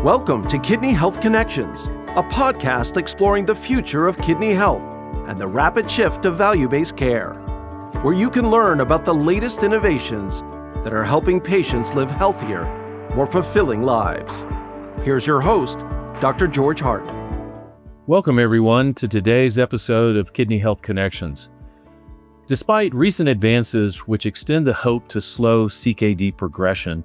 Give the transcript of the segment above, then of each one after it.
Welcome to Kidney Health Connections, a podcast exploring the future of kidney health and the rapid shift to value-based care, where you can learn about the latest innovations that are helping patients live healthier, more fulfilling lives. Here's your host, Dr. George Hart. Welcome, everyone, to today's episode of Kidney Health Connections. Despite recent advances which extend the hope to slow CKD progression,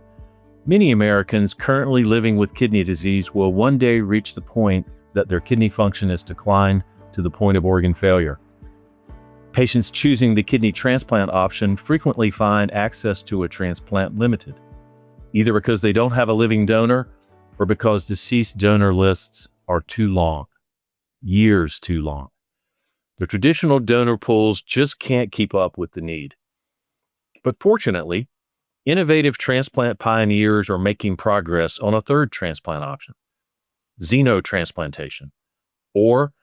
many Americans currently living with kidney disease will one day reach the point that their kidney function has declined to the point of organ failure. Patients choosing the kidney transplant option frequently find access to a transplant limited, either because they don't have a living donor or because deceased donor lists are too long, years too long. The traditional donor pools just can't keep up with the need. But fortunately, innovative transplant pioneers are making progress on a third transplant option, xenotransplantation, or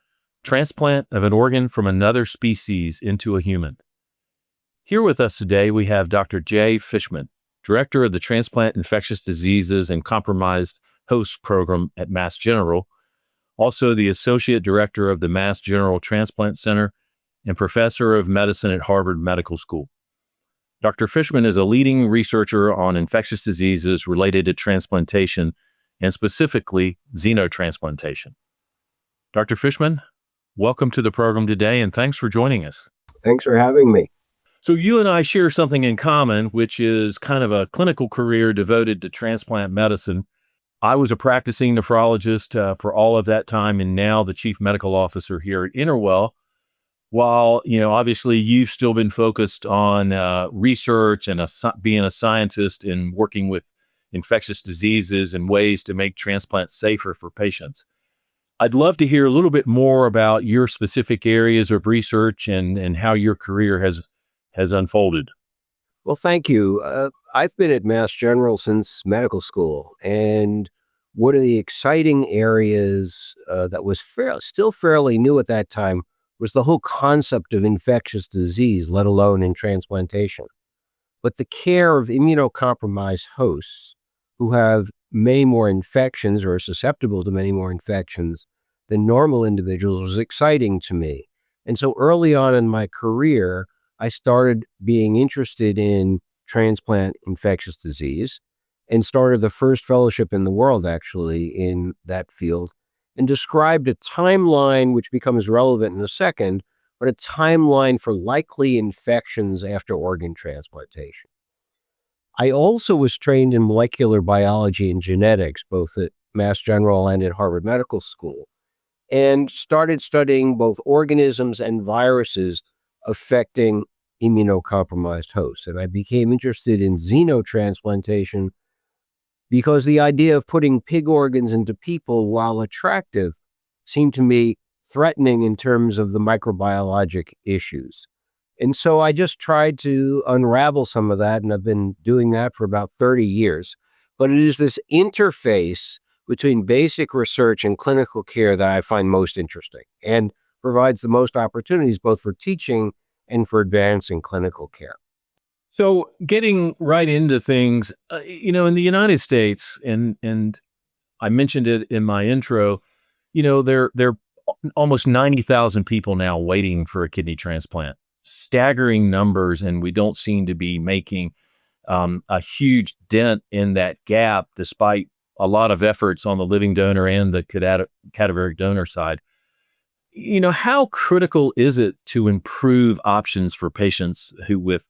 transplant of an organ from another species into a human. Here with us today, we have Dr. J. Fishman, Director of the Transplant, Infectious Diseases, and Compromised Hosts Program at Mass General, also the Associate Director of the Mass General Transplant Center and Professor of Medicine at Harvard Medical School. Dr. Fishman is a leading researcher on infectious diseases related to transplantation and specifically xenotransplantation. Dr. Fishman, welcome to the program today and thanks for joining us. Thanks for having me. So you and I share something in common, which is kind of a clinical career devoted to transplant medicine. I was a practicing nephrologist for all of that time and now the Chief Medical Officer here at Interwell. While, obviously you've still been focused on research and being a scientist and working with infectious diseases and ways to make transplants safer for patients. I'd love to hear a little bit more about your specific areas of research and how your career has unfolded. Well, thank you. I've been at Mass General since medical school, and one of the exciting areas that was still fairly new at that time was the whole concept of infectious disease, let alone in transplantation. But the care of immunocompromised hosts who have many more infections or are susceptible to many more infections than normal individuals was exciting to me. And so early on in my career, I started being interested in transplant infectious disease and started the first fellowship in the world, actually, in that field, and described a timeline which becomes relevant in a second, but a timeline for likely infections after organ transplantation. I also was trained in molecular biology and genetics, both at Mass General and at Harvard Medical School, and started studying both organisms and viruses affecting immunocompromised hosts. And I became interested in xenotransplantation because the idea of putting pig organs into people, while attractive, seemed to me threatening in terms of the microbiologic issues. And so I just tried to unravel some of that, and I've been doing that for about 30 years. But it is this interface between basic research and clinical care that I find most interesting and provides the most opportunities both for teaching and for advancing clinical care. So getting right into things, in the United States, and I mentioned it in my intro, there are almost 90,000 people now waiting for a kidney transplant. Staggering numbers, and we don't seem to be making a huge dent in that gap, despite a lot of efforts on the living donor and the cadaveric donor side. How critical is it to improve options for patients who with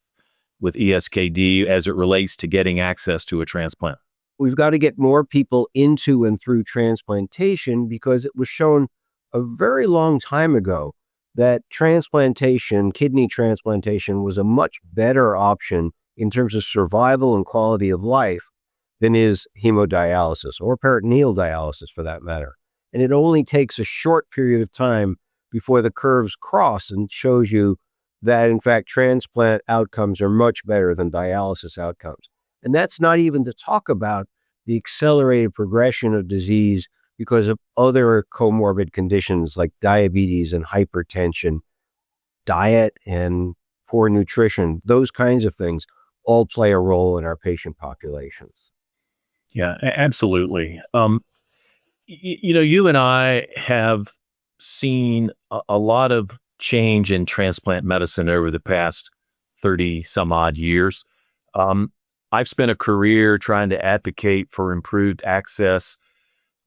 ESKD as it relates to getting access to a transplant? We've got to get more people into and through transplantation because it was shown a very long time ago that transplantation, kidney transplantation, was a much better option in terms of survival and quality of life than is hemodialysis or peritoneal dialysis for that matter. And it only takes a short period of time before the curves cross and shows you that, in fact, transplant outcomes are much better than dialysis outcomes. And that's not even to talk about the accelerated progression of disease because of other comorbid conditions like diabetes and hypertension, diet and poor nutrition. Those kinds of things all play a role in our patient populations. Yeah, absolutely. You and I have seen a lot of change in transplant medicine over the past 30 some odd years. Um, I've spent a career trying to advocate for improved access.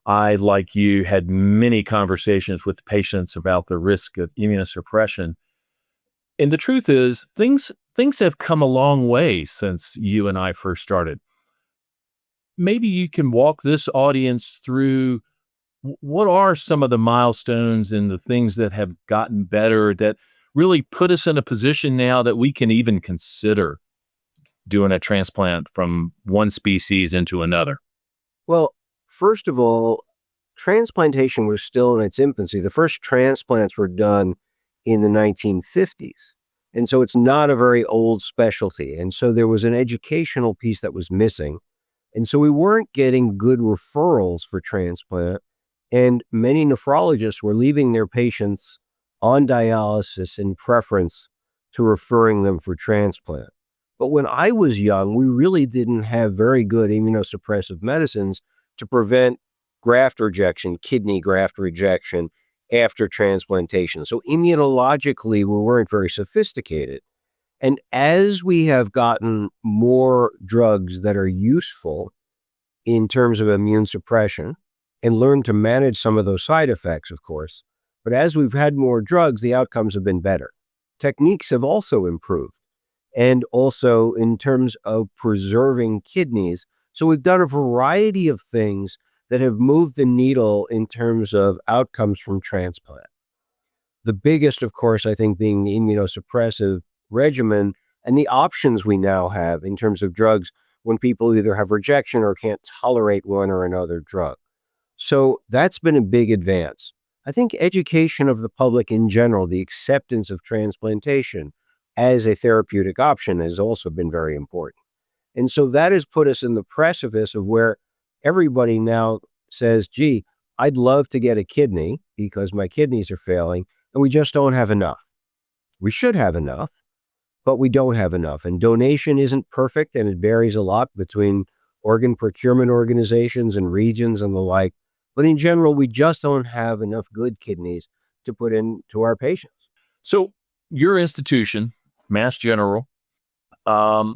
I, like you, had many conversations with patients about the risk of immunosuppression. And the truth is, things have come a long way since you and I first started. Maybe you can walk this audience through what are some of the milestones and the things that have gotten better that really put us in a position now that we can even consider doing a transplant from one species into another? Well, first of all, transplantation was still in its infancy. The first transplants were done in the 1950s. And so it's not a very old specialty. And so there was an educational piece that was missing. And so we weren't getting good referrals for transplant. And many nephrologists were leaving their patients on dialysis in preference to referring them for transplant. But when I was young, we really didn't have very good immunosuppressive medicines to prevent graft rejection, kidney graft rejection after transplantation. So immunologically, we weren't very sophisticated. And as we have gotten more drugs that are useful in terms of immune suppression and learned to manage some of those side effects, of course, but as we've had more drugs, the outcomes have been better. Techniques have also improved. And also in terms of preserving kidneys. So we've done a variety of things that have moved the needle in terms of outcomes from transplant. The biggest, of course, I think, being the immunosuppressive regimen and the options we now have in terms of drugs when people either have rejection or can't tolerate one or another drug. So that's been a big advance. I think education of the public in general, the acceptance of transplantation as a therapeutic option has also been very important. And so that has put us in the precipice of where everybody now says, gee, I'd love to get a kidney because my kidneys are failing and we just don't have enough. We should have enough, but we don't have enough. And donation isn't perfect and it varies a lot between organ procurement organizations and regions and the like. But in general, we just don't have enough good kidneys to put into our patients. So your institution, Mass General,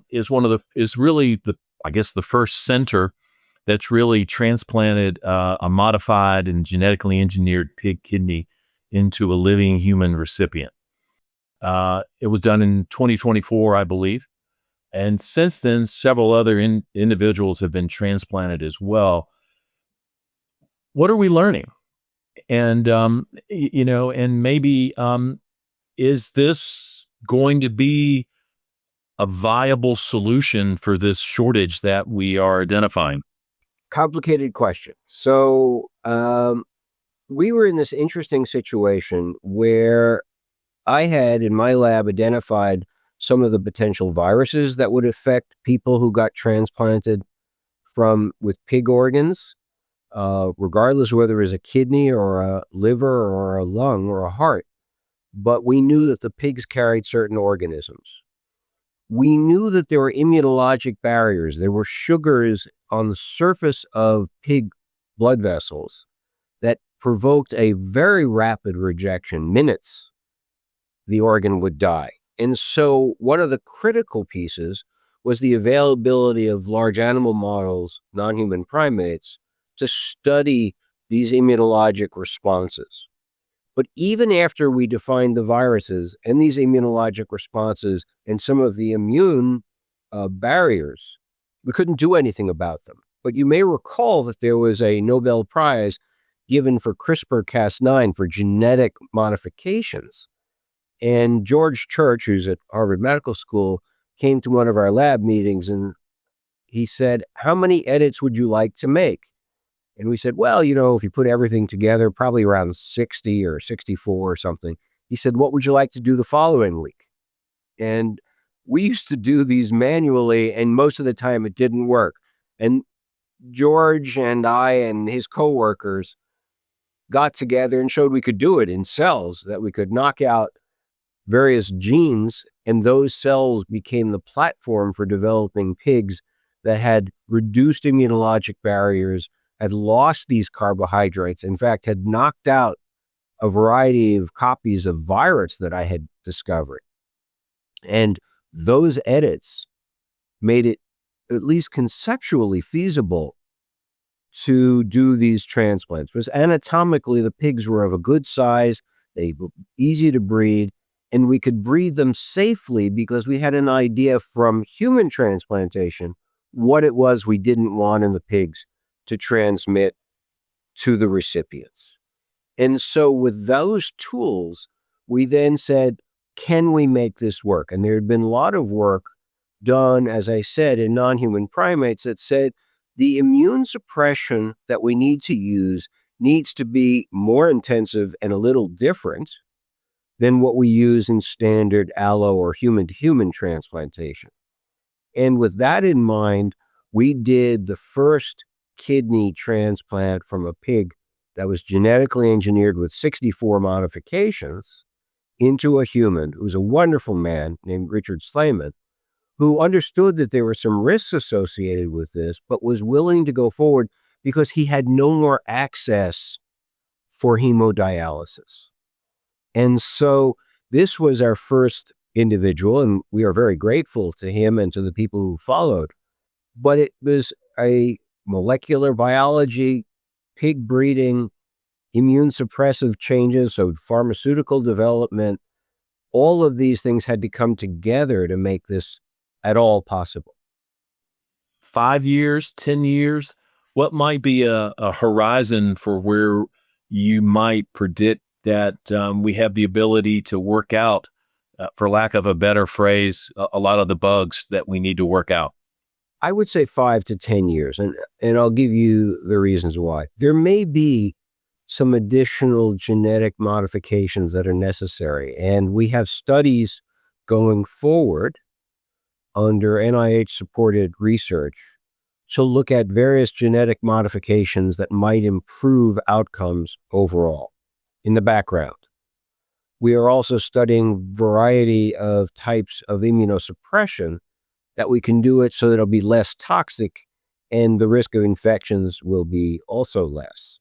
is really the first center that's really transplanted a modified and genetically engineered pig kidney into a living human recipient. It was done in 2024, I believe. And since then, several other individuals have been transplanted as well. What are we learning? And, and maybe is this going to be a viable solution for this shortage that we are identifying? Complicated question. So we were in this interesting situation where I had in my lab identified some of the potential viruses that would affect people who got transplanted with pig organs, regardless of whether it was a kidney or a liver or a lung or a heart. But we knew that the pigs carried certain organisms. We knew that there were immunologic barriers. There were sugars on the surface of pig blood vessels that provoked a very rapid rejection. Minutes, the organ would die. And so one of the critical pieces was the availability of large animal models, non-human primates, to study these immunologic responses. But even after we defined the viruses and these immunologic responses and some of the immune barriers, we couldn't do anything about them. But you may recall that there was a Nobel Prize given for CRISPR-Cas9 for genetic modifications. And George Church, who's at Harvard Medical School, came to one of our lab meetings and he said, how many edits would you like to make? And we said, well, if you put everything together, probably around 60 or 64 or something. He said, what would you like to do the following week? And we used to do these manually, and most of the time it didn't work. And George and I and his coworkers got together and showed we could do it in cells, that we could knock out various genes, and those cells became the platform for developing pigs that had reduced immunologic barriers, had lost these carbohydrates, in fact, had knocked out a variety of copies of virus that I had discovered. And those edits made it at least conceptually feasible to do these transplants. Because anatomically, the pigs were of a good size, they were easy to breed, and we could breed them safely because we had an idea from human transplantation what it was we didn't want in the pigs to transmit to the recipients. And so with those tools, we then said, can we make this work? And there had been a lot of work done, as I said, in non-human primates that said the immune suppression that we need to use needs to be more intensive and a little different than what we use in standard allo or human-to-human transplantation. And with that in mind, we did the first kidney transplant from a pig that was genetically engineered with 64 modifications into a human who was a wonderful man named Richard Slayman, who understood that there were some risks associated with this, but was willing to go forward because he had no more access for hemodialysis. And so this was our first individual, and we are very grateful to him and to the people who followed. But it was a molecular biology, pig breeding, immune suppressive changes, so pharmaceutical development, all of these things had to come together to make this at all possible. 5 years, 10 years? What might be a horizon for where you might predict that we have the ability to work out, for lack of a better phrase, a lot of the bugs that we need to work out? I would say 5 to 10 years, and I'll give you the reasons why. There may be some additional genetic modifications that are necessary, and we have studies going forward under NIH-supported research to look at various genetic modifications that might improve outcomes overall in the background. We are also studying variety of types of immunosuppression that we can do it so that it'll be less toxic and the risk of infections will be also less.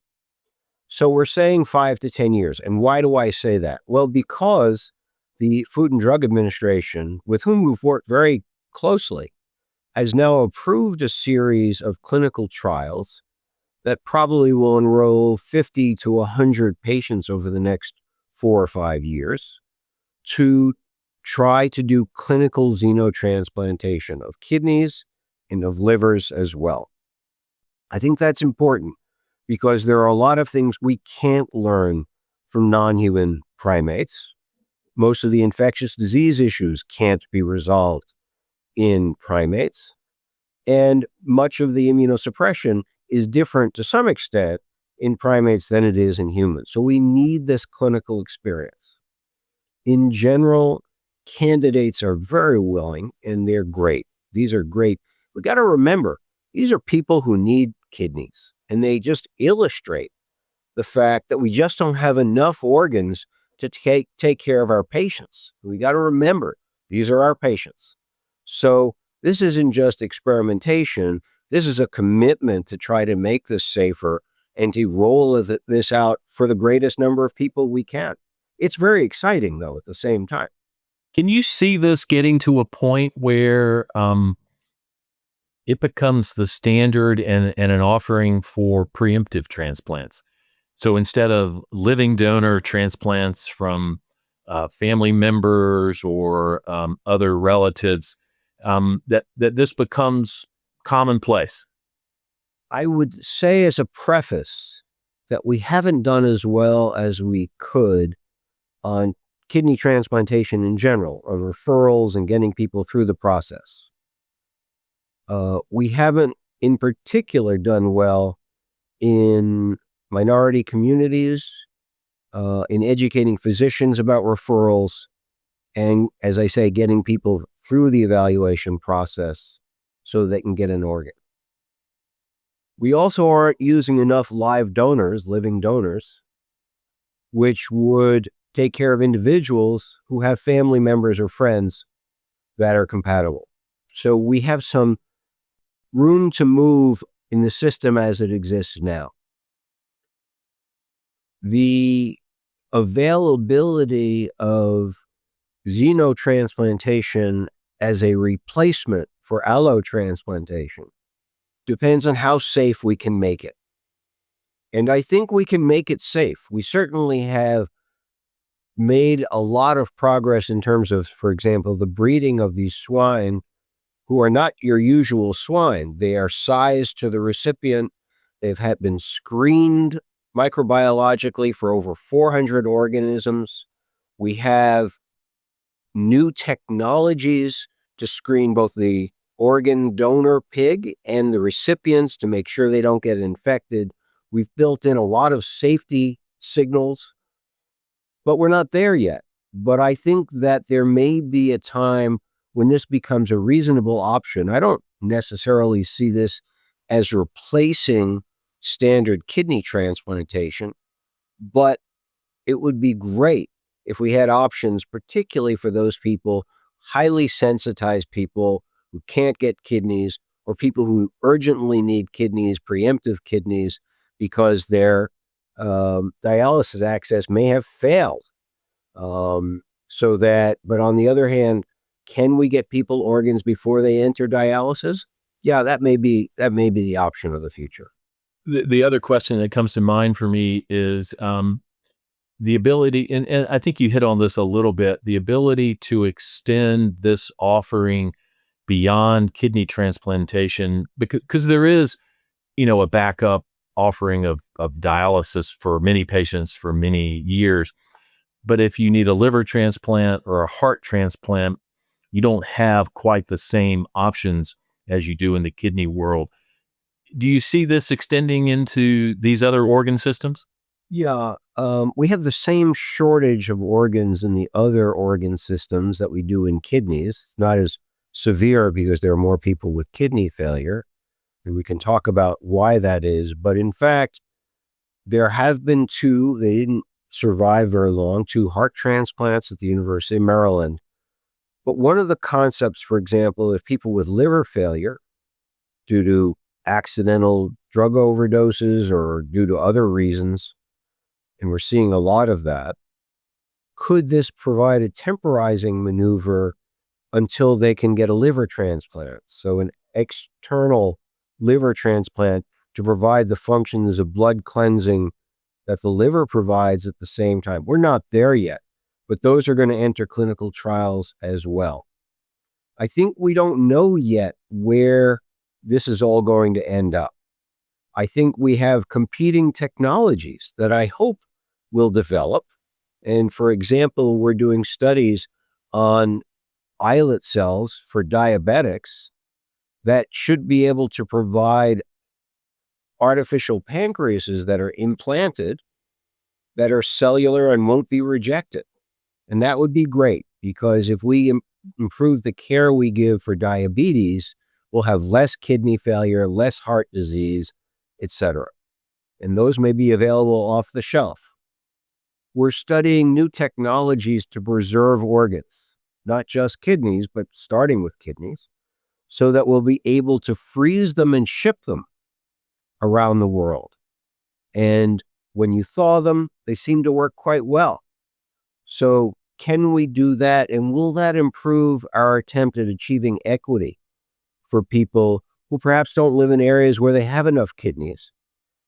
So we're saying 5 to 10 years. And why do I say that? Well, because the Food and Drug Administration, with whom we've worked very closely, has now approved a series of clinical trials that probably will enroll 50 to 100 patients over the next 4 or 5 years to try to do clinical xenotransplantation of kidneys and of livers as well. I think that's important because there are a lot of things we can't learn from non-human primates. Most of the infectious disease issues can't be resolved in primates. And much of the immunosuppression is different to some extent in primates than it is in humans. So we need this clinical experience. In general, candidates are very willing and they're great. These are great. We got to remember, these are people who need kidneys, and they just illustrate the fact that we just don't have enough organs to take care of our patients. We got to remember, these are our patients. So this isn't just experimentation. This is a commitment to try to make this safer and to roll this out for the greatest number of people we can. It's very exciting, though, at the same time. Can you see this getting to a point where it becomes the standard and an offering for preemptive transplants? So instead of living donor transplants from family members or other relatives, that this becomes commonplace? I would say as a preface that we haven't done as well as we could on kidney transplantation in general, on referrals and getting people through the process. We haven't in particular done well in minority communities, in educating physicians about referrals, and as I say, getting people through the evaluation process so they can get an organ. We also aren't using enough live donors, living donors, which would take care of individuals who have family members or friends that are compatible. So we have some room to move in the system as it exists now. The availability of xenotransplantation as a replacement for allotransplantation depends on how safe we can make it. And I think we can make it safe. We certainly have made a lot of progress in terms of, for example, the breeding of these swine who are not your usual swine. They are sized to the recipient. They've been screened microbiologically for over 400 organisms. We have new technologies to screen both the organ donor pig and the recipients to make sure they don't get infected. We've built in a lot of safety signals, but we're not there yet. But I think that there may be a time when this becomes a reasonable option. I don't necessarily see this as replacing standard kidney transplantation, but it would be great if we had options, particularly for those people, highly sensitized people who can't get kidneys, or people who urgently need kidneys, preemptive kidneys, because their dialysis access may have failed. But on the other hand, can we get people organs before they enter dialysis? Yeah, that may be the option of the future. The other question that comes to mind for me is the ability, and I think you hit on this a little bit, the ability to extend this offering beyond kidney transplantation, because there is, a backup offering of dialysis for many patients for many years. But if you need a liver transplant or a heart transplant, you don't have quite the same options as you do in the kidney world. Do you see this extending into these other organ systems? Yeah, we have the same shortage of organs in the other organ systems that we do in kidneys. It's not as severe because there are more people with kidney failure, and we can talk about why that is. But in fact, there have been two, they didn't survive very long, two heart transplants at the University of Maryland. But one of the concepts, for example, if people with liver failure due to accidental drug overdoses or due to other reasons, and we're seeing a lot of that, could this provide a temporizing maneuver until they can get a liver transplant? So an external liver transplant to provide the functions of blood cleansing that the liver provides at the same time. We're not there yet, but those are going to enter clinical trials as well. I think we don't know yet where this is all going to end up. I think we have competing technologies that I hope will develop. And for example, we're doing studies on islet cells for diabetics that should be able to provide artificial pancreases that are implanted, that are cellular and won't be rejected. And that would be great, because if we improve the care we give for diabetes, we'll have less kidney failure, less heart disease, etc. And those may be available off the shelf. We're studying new technologies to preserve organs, not just kidneys, but starting with kidneys, so that we'll be able to freeze them and ship them around the world. And when you thaw them, they seem to work quite well. So can we do that? And will that improve our attempt at achieving equity for people who perhaps don't live in areas where they have enough kidneys?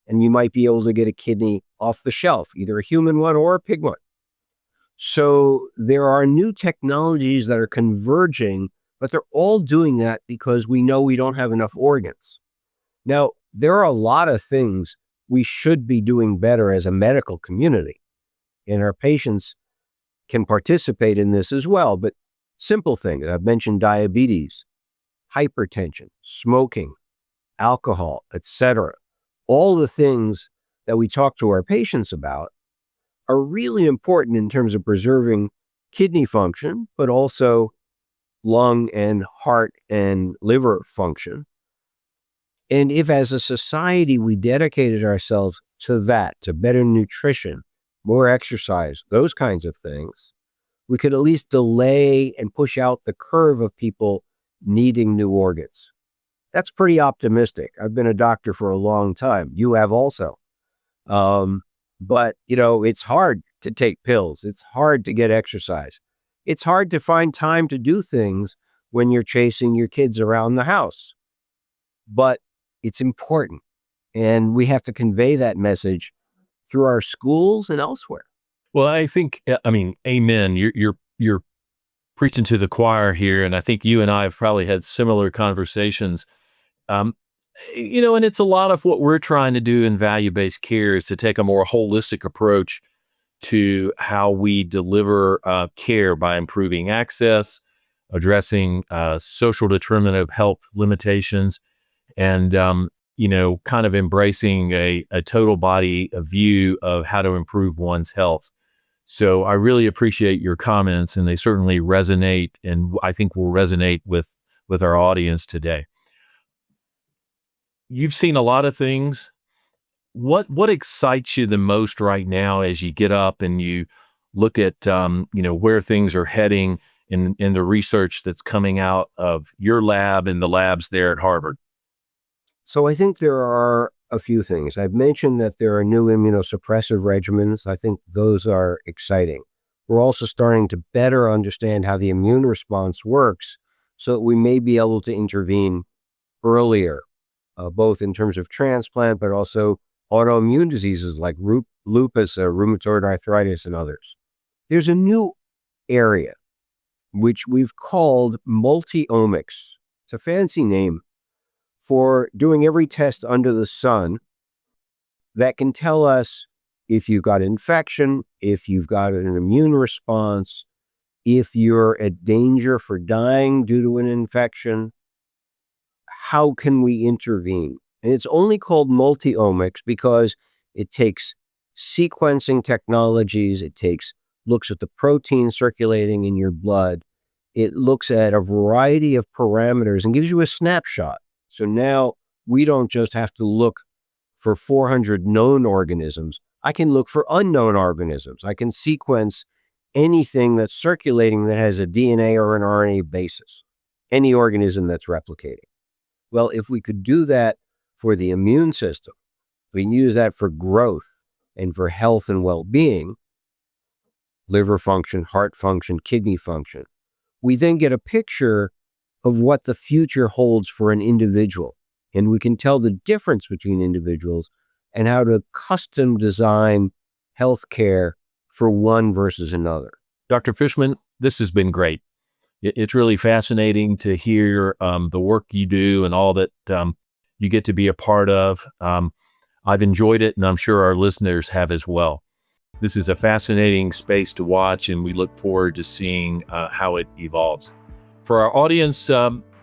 And you might be able to get a kidney off the shelf, either a human one or a pig one. So there are new technologies that are converging, but they're all doing that because we know we don't have enough organs. Now, there are a lot of things we should be doing better as a medical community, and our patients can participate in this as well. But simple things, I've mentioned diabetes, hypertension, smoking, alcohol, etc. All the things that we talk to our patients about are really important in terms of preserving kidney function, but also lung and heart and liver function. And if as a society we dedicated ourselves to that, to better nutrition, more exercise, those kinds of things, we could at least delay and push out the curve of people needing new organs. That's pretty optimistic. I've been a doctor for a long time. You have also. But, it's hard to take pills. It's hard to get exercise. It's hard to find time to do things when you're chasing your kids around the house. But it's important. And we have to convey that message through our schools and elsewhere. Well, I think, amen. You're preaching to the choir here, and I think you and I have probably had similar conversations. And it's a lot of what we're trying to do in value-based care is to take a more holistic approach to how we deliver care by improving access, addressing social determinant of health limitations, and kind of embracing a total body view of how to improve one's health. So I really appreciate your comments, and they certainly resonate, and I think will resonate with our audience today. You've seen a lot of things. What excites you the most right now as you get up and you look at where things are heading in the research that's coming out of your lab and the labs there at Harvard? So I think there are a few things. I've mentioned that there are new immunosuppressive regimens. I think those are exciting. We're also starting to better understand how the immune response works so that we may be able to intervene earlier, both in terms of transplant, but also autoimmune diseases like lupus, rheumatoid arthritis, and others. There's a new area which we've called multi-omics. It's a fancy name for doing every test under the sun that can tell us if you've got infection, if you've got an immune response, if you're at danger for dying due to an infection. How can we intervene? And it's only called multi-omics because it takes sequencing technologies, looks at the protein circulating in your blood, it looks at a variety of parameters and gives you a snapshot. So now we don't just have to look for 400 known organisms. I can look for unknown organisms. I can sequence anything that's circulating that has a DNA or an RNA basis, any organism that's replicating. Well, if we could do that for the immune system, we can use that for growth and for health and well-being, liver function, heart function, kidney function, we then get a picture of what the future holds for an individual. And we can tell the difference between individuals and how to custom design healthcare for one versus another. Dr. Fishman, this has been great. It's really fascinating to hear the work you do and all that you get to be a part of. I've enjoyed it, and I'm sure our listeners have as well. This is a fascinating space to watch, and we look forward to seeing how it evolves. For our audience,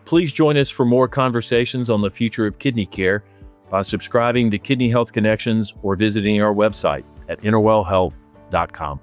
please join us for more conversations on the future of kidney care by subscribing to Kidney Health Connections or visiting our website at interwellhealth.com.